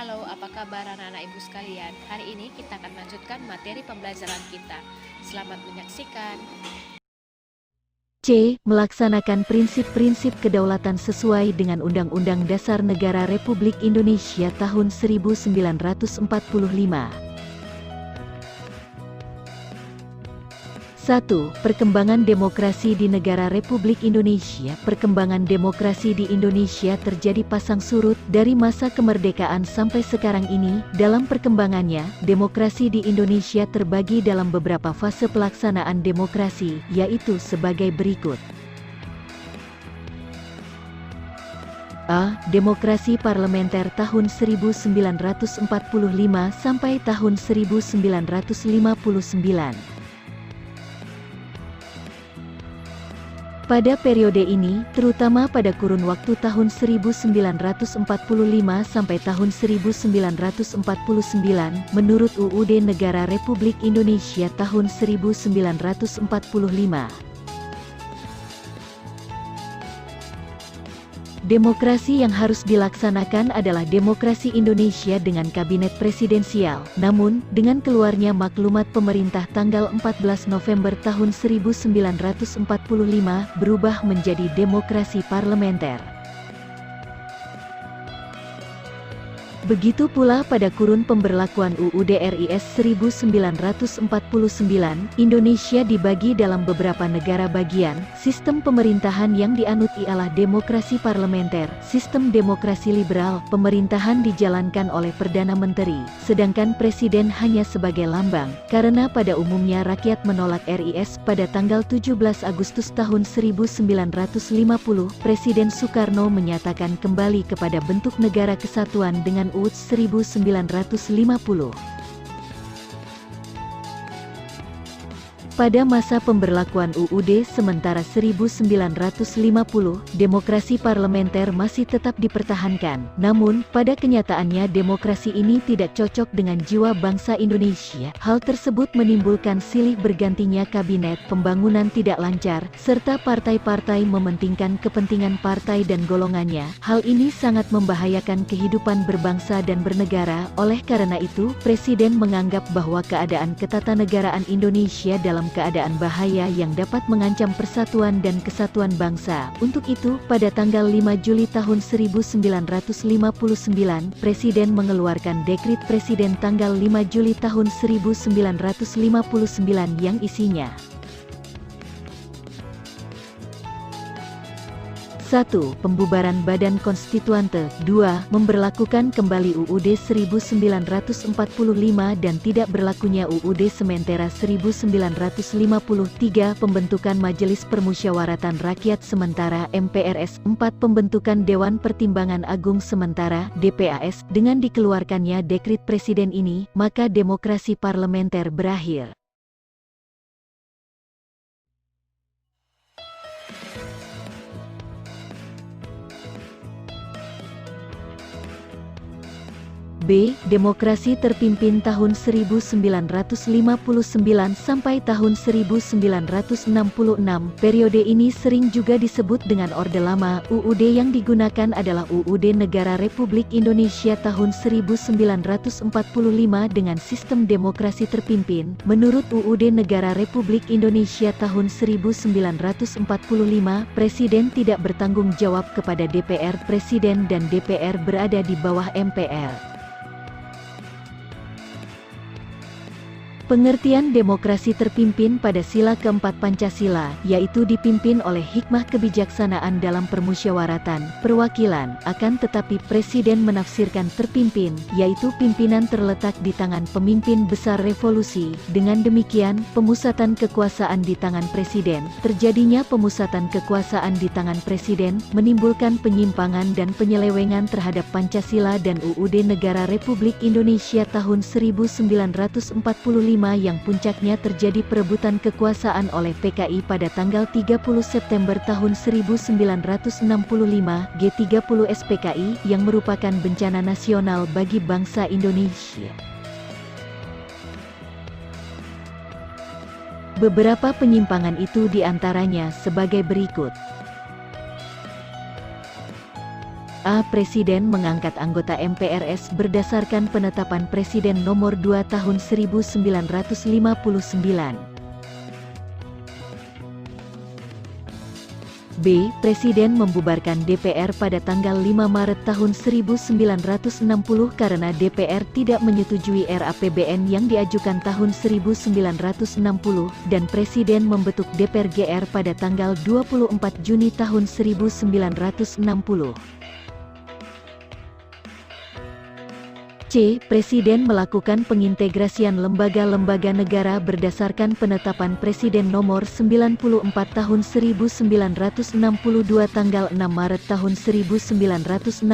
Halo, apa kabar anak-anak ibu sekalian? Hari ini kita akan lanjutkan materi pembelajaran kita. Selamat menyaksikan. C. Melaksanakan prinsip-prinsip kedaulatan sesuai dengan Undang-Undang Dasar Negara Republik Indonesia tahun 1945. 1. Perkembangan demokrasi di negara Republik Indonesia. Perkembangan demokrasi di Indonesia terjadi pasang surut dari masa kemerdekaan sampai sekarang ini. Dalam perkembangannya, demokrasi di Indonesia terbagi dalam beberapa fase pelaksanaan demokrasi, yaitu sebagai berikut. A. Demokrasi parlementer tahun 1945 sampai tahun 1959. Pada periode ini, terutama pada kurun waktu tahun 1945 sampai tahun 1949, menurut UUD Negara Republik Indonesia tahun 1945. Demokrasi yang harus dilaksanakan adalah demokrasi Indonesia dengan kabinet presidensial. Namun, dengan keluarnya maklumat pemerintah tanggal 14 November tahun 1945, berubah menjadi demokrasi parlementer. Begitu pula pada kurun pemberlakuan UUD RIS 1949, Indonesia dibagi dalam beberapa negara bagian. Sistem pemerintahan yang dianut ialah demokrasi parlementer. Sistem demokrasi liberal, pemerintahan dijalankan oleh Perdana Menteri, sedangkan Presiden hanya sebagai lambang. Karena pada umumnya rakyat menolak RIS pada tanggal 17 Agustus tahun 1950, Presiden Soekarno menyatakan kembali kepada bentuk negara kesatuan dengan UUD 1950. Pada masa pemberlakuan UUD sementara 1950, demokrasi parlementer masih tetap dipertahankan. Namun, pada kenyataannya demokrasi ini tidak cocok dengan jiwa bangsa Indonesia. Hal tersebut menimbulkan silih bergantinya kabinet, pembangunan tidak lancar, serta partai-partai mementingkan kepentingan partai dan golongannya. Hal ini sangat membahayakan kehidupan berbangsa dan bernegara. Oleh karena itu, Presiden menganggap bahwa keadaan ketatanegaraan Indonesia dalam keadaan bahaya yang dapat mengancam persatuan dan kesatuan bangsa. Untuk itu, pada tanggal 5 Juli tahun 1959, Presiden mengeluarkan Dekrit Presiden tanggal 5 Juli tahun 1959 yang isinya 1. Pembubaran Badan Konstituante. 2. Memberlakukan kembali UUD 1945 dan tidak berlakunya UUD Sementara 1950. 3. Pembentukan Majelis Permusyawaratan Rakyat Sementara MPRS. 4. Pembentukan Dewan Pertimbangan Agung Sementara DPAS. Dengan dikeluarkannya Dekrit Presiden ini, maka demokrasi parlementer berakhir. B. Demokrasi terpimpin tahun 1959 sampai tahun 1966. Periode ini sering juga disebut dengan Orde Lama. UUD yang digunakan adalah UUD Negara Republik Indonesia tahun 1945 dengan sistem demokrasi terpimpin. Menurut UUD Negara Republik Indonesia tahun 1945, Presiden tidak bertanggung jawab kepada DPR. Presiden dan DPR berada di bawah MPR. Pengertian demokrasi terpimpin pada sila keempat Pancasila, yaitu dipimpin oleh hikmah kebijaksanaan dalam permusyawaratan, perwakilan. Akan tetapi Presiden menafsirkan terpimpin, yaitu pimpinan terletak di tangan pemimpin besar revolusi. Dengan demikian, pemusatan kekuasaan di tangan Presiden. Terjadinya pemusatan kekuasaan di tangan Presiden, menimbulkan penyimpangan dan penyelewengan terhadap Pancasila dan UUD Negara Republik Indonesia tahun 1945 yang puncaknya terjadi perebutan kekuasaan oleh PKI pada tanggal 30 September tahun 1965, G30 SPKI, yang merupakan bencana nasional bagi bangsa Indonesia. Beberapa penyimpangan itu diantaranya sebagai berikut. A. Presiden mengangkat anggota MPRS berdasarkan penetapan Presiden nomor 2 tahun 1959. B. Presiden membubarkan DPR pada tanggal 5 Maret tahun 1960 karena DPR tidak menyetujui RAPBN yang diajukan tahun 1960 dan Presiden membentuk DPR GR pada tanggal 24 Juni tahun 1960. C. Presiden melakukan pengintegrasian lembaga-lembaga negara berdasarkan penetapan Presiden nomor 94 tahun 1962 tanggal 6 Maret tahun 1962,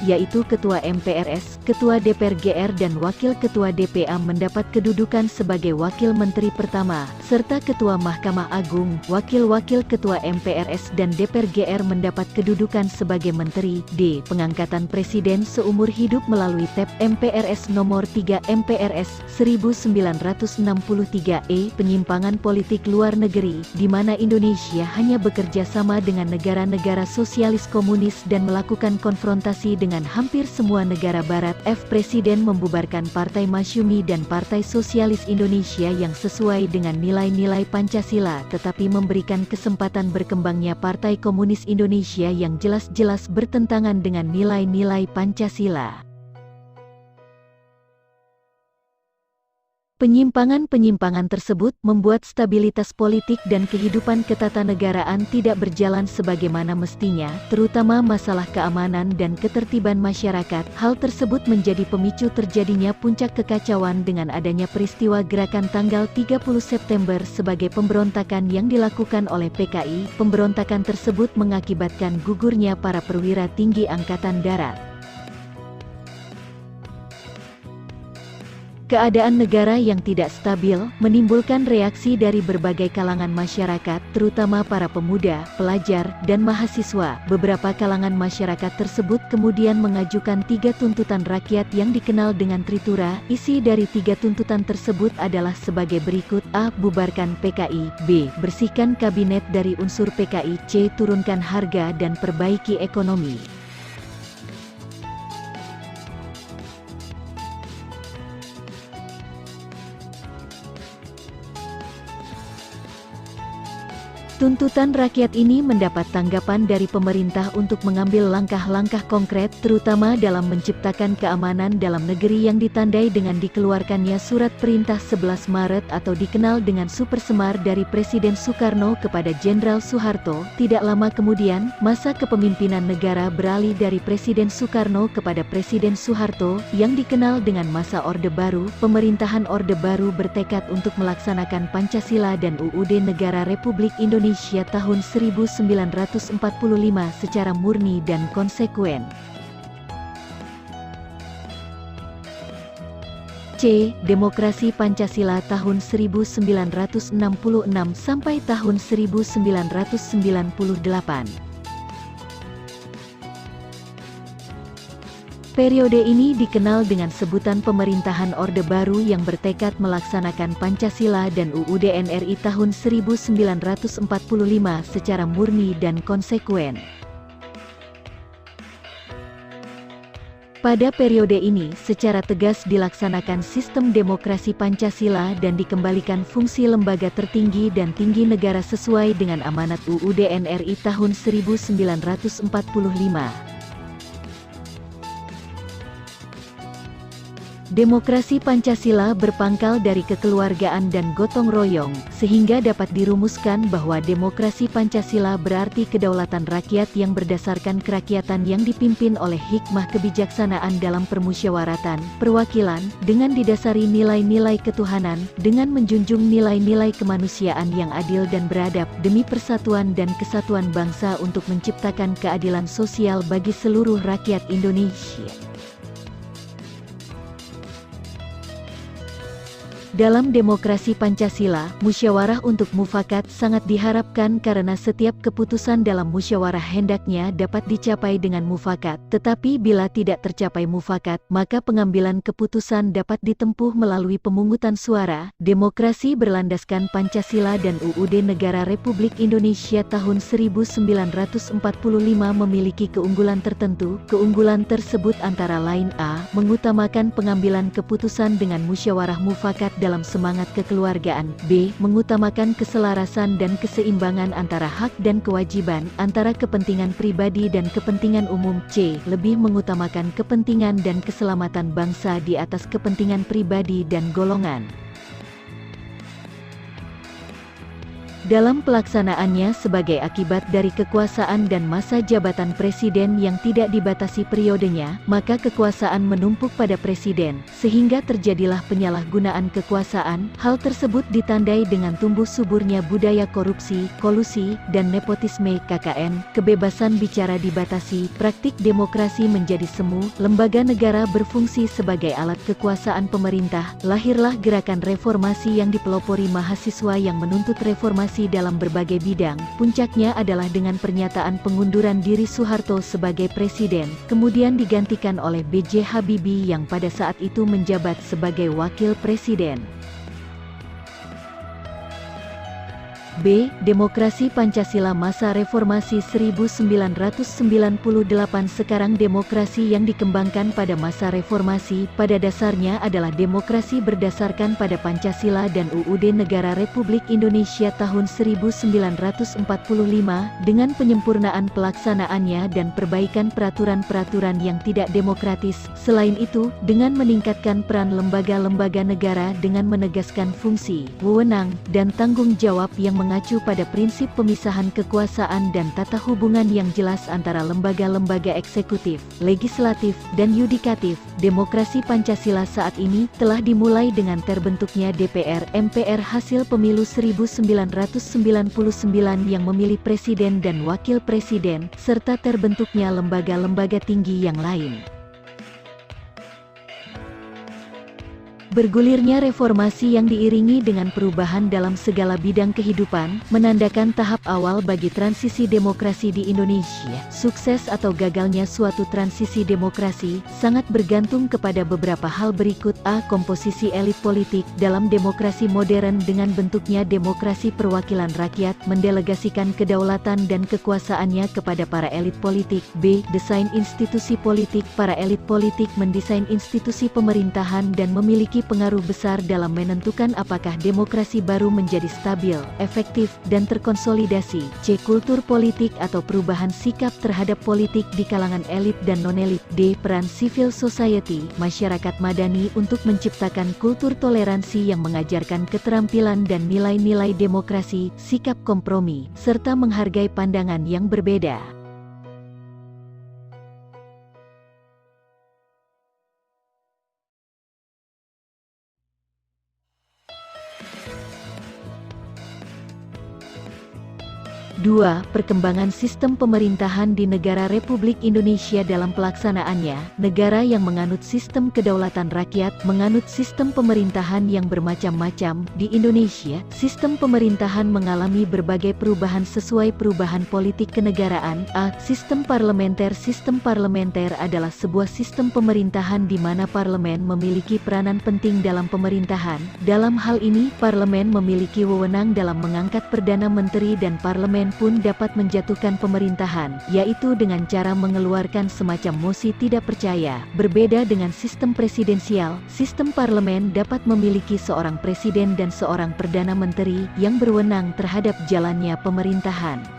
yaitu Ketua MPRS, Ketua DPR GR dan Wakil Ketua DPA mendapat kedudukan sebagai Wakil Menteri Pertama, serta Ketua Mahkamah Agung, Wakil-Wakil Ketua MPRS dan DPR GR mendapat kedudukan sebagai Menteri. D. Pengangkatan Presiden seumur hidup melalui MPRS nomor 3 MPRS 1963. Penyimpangan politik luar negeri, di mana Indonesia hanya bekerja sama dengan negara-negara sosialis komunis dan melakukan konfrontasi dengan hampir semua negara barat. F. Presiden membubarkan Partai Masyumi dan Partai Sosialis Indonesia yang sesuai dengan nilai-nilai Pancasila, tetapi memberikan kesempatan berkembangnya Partai Komunis Indonesia yang jelas-jelas bertentangan dengan nilai-nilai Pancasila. Penyimpangan-penyimpangan tersebut membuat stabilitas politik dan kehidupan ketatanegaraan tidak berjalan sebagaimana mestinya, terutama masalah keamanan dan ketertiban masyarakat. Hal tersebut menjadi pemicu terjadinya puncak kekacauan dengan adanya peristiwa gerakan tanggal 30 September sebagai pemberontakan yang dilakukan oleh PKI. Pemberontakan tersebut mengakibatkan gugurnya para perwira tinggi Angkatan Darat. Keadaan negara yang tidak stabil menimbulkan reaksi dari berbagai kalangan masyarakat, terutama para pemuda, pelajar, dan mahasiswa. Beberapa kalangan masyarakat tersebut kemudian mengajukan 3 tuntutan rakyat yang dikenal dengan Tritura. Isi dari 3 tuntutan tersebut adalah sebagai berikut: A. Bubarkan PKI. B. Bersihkan kabinet dari unsur PKI. C. Turunkan harga dan perbaiki ekonomi. Tuntutan rakyat ini mendapat tanggapan dari pemerintah untuk mengambil langkah-langkah konkret, terutama dalam menciptakan keamanan dalam negeri yang ditandai dengan dikeluarkannya Surat Perintah 11 Maret atau dikenal dengan Super Semar dari Presiden Soekarno kepada Jenderal Soeharto. Tidak lama kemudian, masa kepemimpinan negara beralih dari Presiden Soekarno kepada Presiden Soeharto, yang dikenal dengan masa Orde Baru. Pemerintahan Orde Baru bertekad untuk melaksanakan Pancasila dan UUD Negara Republik Indonesia tahun 1945 secara murni dan konsekuen. C. Demokrasi Pancasila tahun 1966 sampai tahun 1998. Periode ini dikenal dengan sebutan pemerintahan Orde Baru yang bertekad melaksanakan Pancasila dan UUD NRI tahun 1945 secara murni dan konsekuen. Pada periode ini, secara tegas dilaksanakan sistem demokrasi Pancasila dan dikembalikan fungsi lembaga tertinggi dan tinggi negara sesuai dengan amanat UUD NRI tahun 1945. Demokrasi Pancasila berpangkal dari kekeluargaan dan gotong royong, sehingga dapat dirumuskan bahwa demokrasi Pancasila berarti kedaulatan rakyat yang berdasarkan kerakyatan yang dipimpin oleh hikmah kebijaksanaan dalam permusyawaratan, perwakilan, dengan didasari nilai-nilai ketuhanan, dengan menjunjung nilai-nilai kemanusiaan yang adil dan beradab, demi persatuan dan kesatuan bangsa untuk menciptakan keadilan sosial bagi seluruh rakyat Indonesia. Dalam demokrasi Pancasila, musyawarah untuk mufakat sangat diharapkan karena setiap keputusan dalam musyawarah hendaknya dapat dicapai dengan mufakat. Tetapi bila tidak tercapai mufakat, maka pengambilan keputusan dapat ditempuh melalui pemungutan suara. Demokrasi berlandaskan Pancasila dan UUD Negara Republik Indonesia tahun 1945 memiliki keunggulan tertentu. Keunggulan tersebut antara lain a. Mengutamakan pengambilan keputusan dengan musyawarah mufakat dalam semangat kekeluargaan. B. Mengutamakan keselarasan dan keseimbangan antara hak dan kewajiban, antara kepentingan pribadi dan kepentingan umum. C. Lebih mengutamakan kepentingan dan keselamatan bangsa di atas kepentingan pribadi dan golongan. Dalam pelaksanaannya sebagai akibat dari kekuasaan dan masa jabatan presiden yang tidak dibatasi periodenya, maka kekuasaan menumpuk pada presiden, sehingga terjadilah penyalahgunaan kekuasaan. Hal tersebut ditandai dengan tumbuh suburnya budaya korupsi, kolusi, dan nepotisme. KKN, kebebasan bicara dibatasi, praktik demokrasi menjadi semu, lembaga negara berfungsi sebagai alat kekuasaan pemerintah, lahirlah gerakan reformasi yang dipelopori mahasiswa yang menuntut reformasi dalam berbagai bidang. Puncaknya adalah dengan pernyataan pengunduran diri Soeharto sebagai presiden, kemudian digantikan oleh B.J. Habibie yang pada saat itu menjabat sebagai wakil presiden. B. Demokrasi Pancasila masa reformasi 1998. Sekarang demokrasi yang dikembangkan pada masa reformasi pada dasarnya adalah demokrasi berdasarkan pada Pancasila dan UUD Negara Republik Indonesia tahun 1945 dengan penyempurnaan pelaksanaannya dan perbaikan peraturan-peraturan yang tidak demokratis. Selain itu, dengan meningkatkan peran lembaga-lembaga negara dengan menegaskan fungsi, wewenang, dan tanggung jawab yang mengacu pada prinsip pemisahan kekuasaan dan tata hubungan yang jelas antara lembaga-lembaga eksekutif, legislatif, dan yudikatif. Demokrasi Pancasila saat ini telah dimulai dengan terbentuknya DPR MPR hasil pemilu 1999 yang memilih presiden dan wakil presiden, serta terbentuknya lembaga-lembaga tinggi yang lain. Bergulirnya reformasi yang diiringi dengan perubahan dalam segala bidang kehidupan, menandakan tahap awal bagi transisi demokrasi di Indonesia. Sukses atau gagalnya suatu transisi demokrasi, sangat bergantung kepada beberapa hal berikut. A. Komposisi elit politik. Dalam demokrasi modern dengan bentuknya demokrasi perwakilan rakyat, mendelegasikan kedaulatan dan kekuasaannya kepada para elit politik. B. Desain institusi politik. Para elit politik mendesain institusi pemerintahan dan memiliki pengaruh besar dalam menentukan apakah demokrasi baru menjadi stabil, efektif, dan terkonsolidasi. C. Kultur politik atau perubahan sikap terhadap politik di kalangan elit dan non-elit. D. Peran civil society, masyarakat madani untuk menciptakan kultur toleransi yang mengajarkan keterampilan dan nilai-nilai demokrasi, sikap kompromi, serta menghargai pandangan yang berbeda. Dua, perkembangan sistem pemerintahan di negara Republik Indonesia dalam pelaksanaannya. Negara yang menganut sistem kedaulatan rakyat, menganut sistem pemerintahan yang bermacam-macam. Di Indonesia, sistem pemerintahan mengalami berbagai perubahan sesuai perubahan politik kenegaraan. A. Sistem parlementer. Sistem parlementer adalah sebuah sistem pemerintahan di mana parlemen memiliki peranan penting dalam pemerintahan. Dalam hal ini, parlemen memiliki wewenang dalam mengangkat perdana menteri dan parlemen pun dapat menjatuhkan pemerintahan, yaitu dengan cara mengeluarkan semacam mosi tidak percaya. Berbeda dengan sistem presidensial, sistem parlemen dapat memiliki seorang presiden dan seorang perdana menteri yang berwenang terhadap jalannya pemerintahan.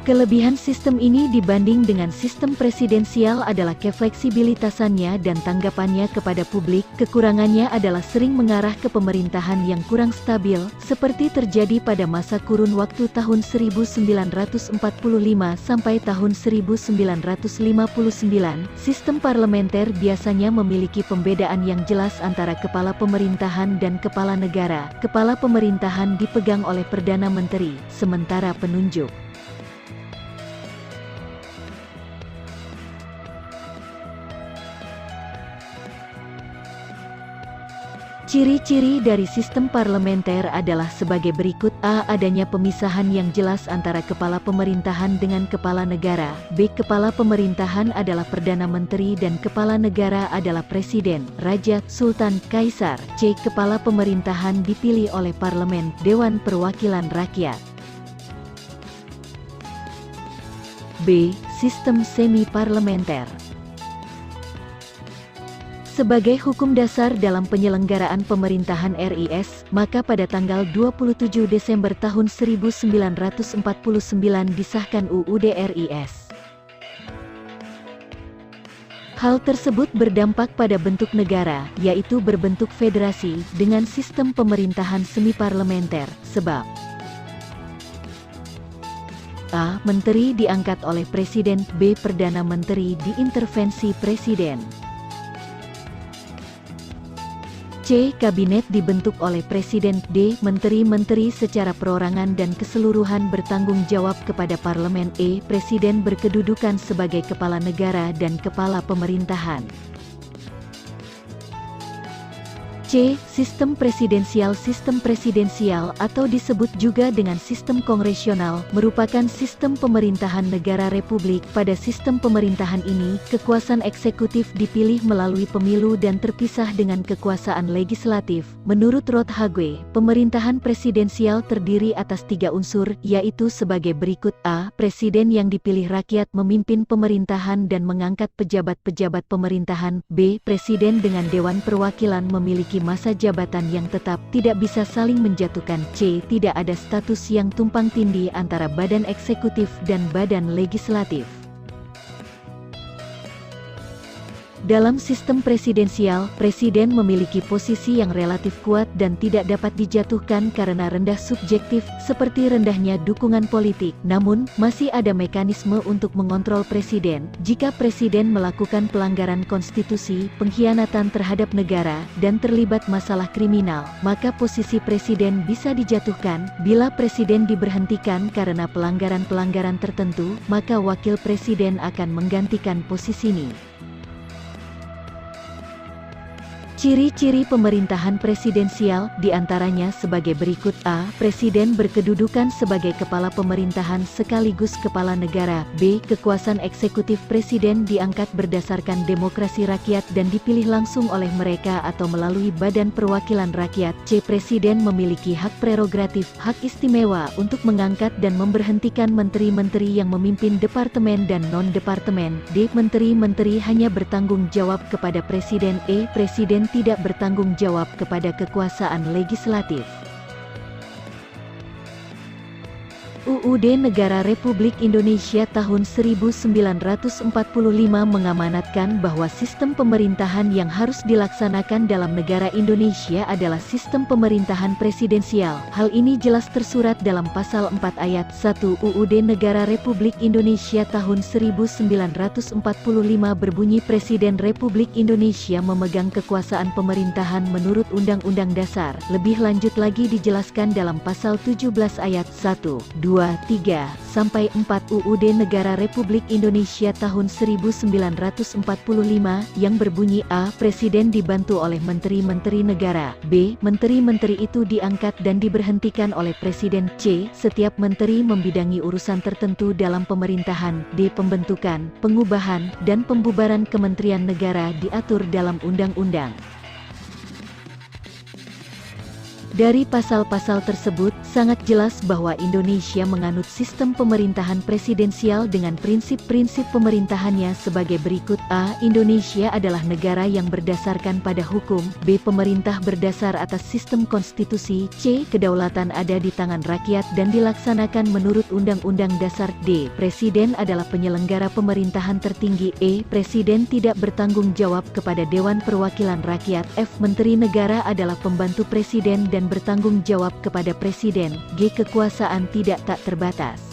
Kelebihan sistem ini dibanding dengan sistem presidensial adalah kefleksibilitasannya dan tanggapannya kepada publik. Kekurangannya adalah sering mengarah ke pemerintahan yang kurang stabil, seperti terjadi pada masa kurun waktu tahun 1945 sampai tahun 1959. Sistem parlementer biasanya memiliki pembedaan yang jelas antara kepala pemerintahan dan kepala negara. Kepala pemerintahan dipegang oleh Perdana Menteri, sementara penunjuk Ciri-ciri dari sistem parlementer adalah sebagai berikut: A. Adanya pemisahan yang jelas antara kepala pemerintahan dengan kepala negara. B. Kepala pemerintahan adalah Perdana Menteri dan kepala negara adalah Presiden, Raja, Sultan, Kaisar. C. Kepala pemerintahan dipilih oleh Parlemen, Dewan Perwakilan Rakyat. B. Sistem semi-parlementer. Sebagai hukum dasar dalam penyelenggaraan pemerintahan RIS, maka pada tanggal 27 Desember tahun 1949 disahkan UUD RIS. Hal tersebut berdampak pada bentuk negara, yaitu berbentuk federasi, dengan sistem pemerintahan semi-parlementer, sebab A. Menteri diangkat oleh Presiden. B. Perdana Menteri diintervensi Presiden. C. Kabinet dibentuk oleh Presiden. D. Menteri-menteri secara perorangan dan keseluruhan bertanggung jawab kepada Parlemen. E. Presiden berkedudukan sebagai kepala negara dan kepala pemerintahan. C. Sistem presidensial. Sistem presidensial atau disebut juga dengan sistem kongresional merupakan sistem pemerintahan negara republik. Pada sistem pemerintahan ini, kekuasaan eksekutif dipilih melalui pemilu dan terpisah dengan kekuasaan legislatif. Menurut Rothhague, pemerintahan presidensial terdiri atas 3 unsur, yaitu sebagai berikut: A. Presiden yang dipilih rakyat memimpin pemerintahan dan mengangkat pejabat-pejabat pemerintahan. B. Presiden dengan Dewan Perwakilan memiliki masa jabatan yang tetap, tidak bisa saling menjatuhkan. C. Tidak ada status yang tumpang tindih antara badan eksekutif dan badan legislatif. Dalam sistem presidensial, presiden memiliki posisi yang relatif kuat dan tidak dapat dijatuhkan karena rendah subjektif, seperti rendahnya dukungan politik. Namun, masih ada mekanisme untuk mengontrol presiden. Jika presiden melakukan pelanggaran konstitusi, pengkhianatan terhadap negara, dan terlibat masalah kriminal, maka posisi presiden bisa dijatuhkan. Bila presiden diberhentikan karena pelanggaran-pelanggaran tertentu, maka wakil presiden akan menggantikan posisinya. Ciri-ciri pemerintahan presidensial, diantaranya sebagai berikut: A. Presiden berkedudukan sebagai kepala pemerintahan sekaligus kepala negara. B. Kekuasaan eksekutif presiden diangkat berdasarkan demokrasi rakyat dan dipilih langsung oleh mereka atau melalui Badan Perwakilan Rakyat. C. Presiden memiliki hak prerogatif, hak istimewa untuk mengangkat dan memberhentikan menteri-menteri yang memimpin departemen dan non-departemen. D. Menteri-menteri hanya bertanggung jawab kepada presiden. E. Presiden tidak bertanggung jawab kepada kekuasaan legislatif. UUD Negara Republik Indonesia tahun 1945 mengamanatkan bahwa sistem pemerintahan yang harus dilaksanakan dalam negara Indonesia adalah sistem pemerintahan presidensial. Hal ini jelas tersurat dalam pasal 4 ayat 1 UUD Negara Republik Indonesia tahun 1945 berbunyi: Presiden Republik Indonesia memegang kekuasaan pemerintahan menurut Undang-Undang Dasar. Lebih lanjut lagi dijelaskan dalam pasal 17 ayat 1, 2, 3, sampai 4 UUD Negara Republik Indonesia tahun 1945 yang berbunyi: A. Presiden dibantu oleh menteri-menteri negara. B. Menteri-menteri itu diangkat dan diberhentikan oleh Presiden. C. Setiap menteri membidangi urusan tertentu dalam pemerintahan. D. Pembentukan, pengubahan, dan pembubaran kementerian negara diatur dalam undang-undang. Dari pasal-pasal tersebut, sangat jelas bahwa Indonesia menganut sistem pemerintahan presidensial dengan prinsip-prinsip pemerintahannya sebagai berikut: A. Indonesia adalah negara yang berdasarkan pada hukum. B. Pemerintah berdasar atas sistem konstitusi. C. Kedaulatan ada di tangan rakyat dan dilaksanakan menurut Undang-Undang Dasar. D. Presiden adalah penyelenggara pemerintahan tertinggi. E. Presiden tidak bertanggung jawab kepada Dewan Perwakilan Rakyat. F. Menteri negara adalah pembantu presiden dan bertanggung jawab kepada presiden. G. Kekuasaan tidak tak terbatas.